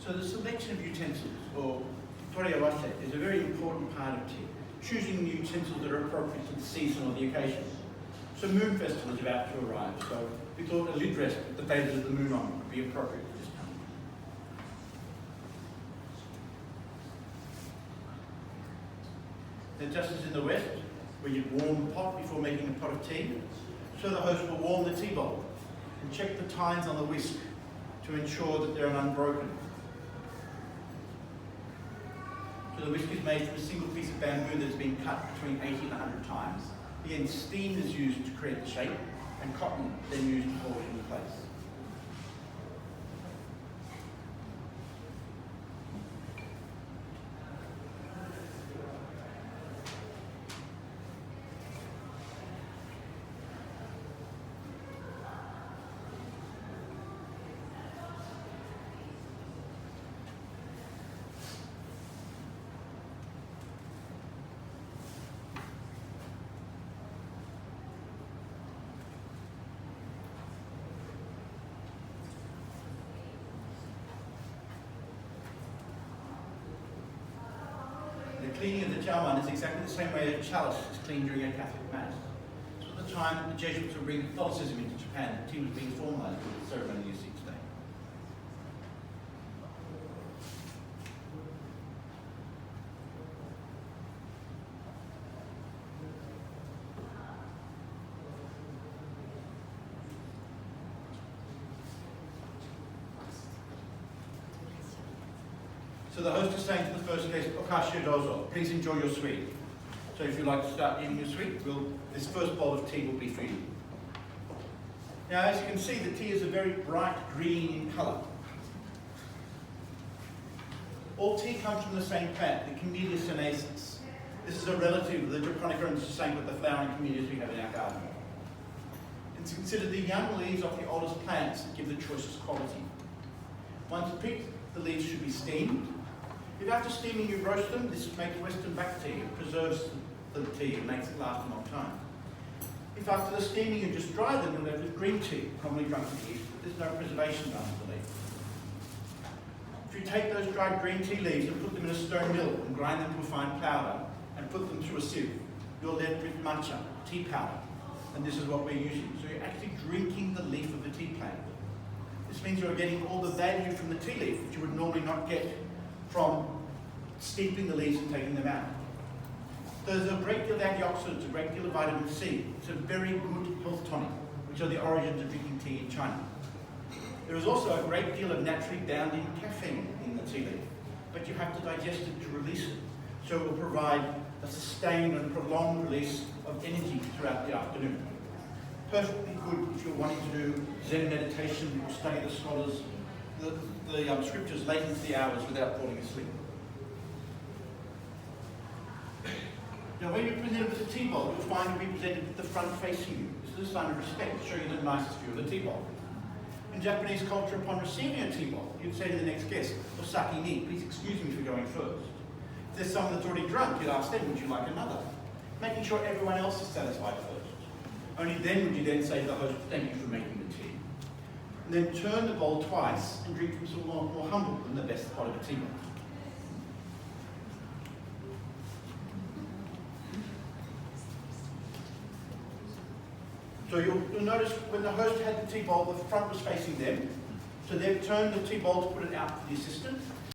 So the selection of utensils, or toreawase, is a very important part of tea. Choosing the utensils that are appropriate to the season or the occasion. So Moon Festival is about to arrive, so we thought a lid rest with the phases of the moon on would be appropriate for this time. Then just as in the West, where you'd warm the pot before making a pot of tea, so the host will warm the tea bowl and check the tines on the whisk to ensure that they're unbroken. So the whisk is made from a single piece of bamboo that has been cut between 80 and 100 times. Again, steam is used to create the shape, and cotton then used to hold it in place. The cleaning of the chawan is exactly the same way a chalice is cleaned during a Catholic Mass. So at the time the Jesuits were bringing Catholicism into Japan, the tea was being formalized with the ceremony you see today. So the host is saying to the first guest, "Okashio dozo," please enjoy your sweet. So if you'd like to start eating your sweet, this first bowl of tea will be for you. Now, as you can see, the tea is a very bright green in colour. All tea comes from the same plant, the Camellia senescens. This is a relative of the Japonica, and it's the same with the flowering camellias we have in our garden. It's considered the young leaves of the oldest plants that give the choicest quality. Once picked, the leaves should be steamed. If after steaming you roast them, this makes Western black tea. It preserves the tea and makes it last a long time. If after the steaming you just dry them, you're left with green tea, commonly drunk in the East, but there's no preservation done to the leaf. If you take those dried green tea leaves and put them in a stone mill and grind them to a fine powder and put them through a sieve, you're left with matcha, tea powder. And this is what we're using. So you're actually drinking the leaf of the tea plant. This means you're getting all the value from the tea leaf, which you would normally not get from steeping the leaves and taking them out. There's a great deal of antioxidants, a great deal of vitamin C. It's a very good health tonic, which are the origins of drinking tea in China. There is also a great deal of naturally bound-in caffeine in the tea leaf, but you have to digest it to release it. So it will provide a sustained and prolonged release of energy throughout the afternoon. Perfectly good if you're wanting to do Zen meditation or study the scholars, the scriptures late into the hours without falling asleep. Now when you're presented with a tea bowl, you'll find it will be presented with the front facing you. This is a sign of respect, to show you the nicest view of the tea bowl. In Japanese culture, upon receiving a tea bowl, you'd say to the next guest, "Osaki ni, please excuse me for going first." If there's someone that's already drunk, you'd ask them, "Would you like another?" Making sure everyone else is satisfied first. Only then would you then say to the host, "Thank you for making the tea." And then turn the bowl twice and drink from someone more humble than the best part of a tea bowl. So you'll notice when the host had the tea bowl, the front was facing them. So they've turned the tea bowl to put it out to the assistant.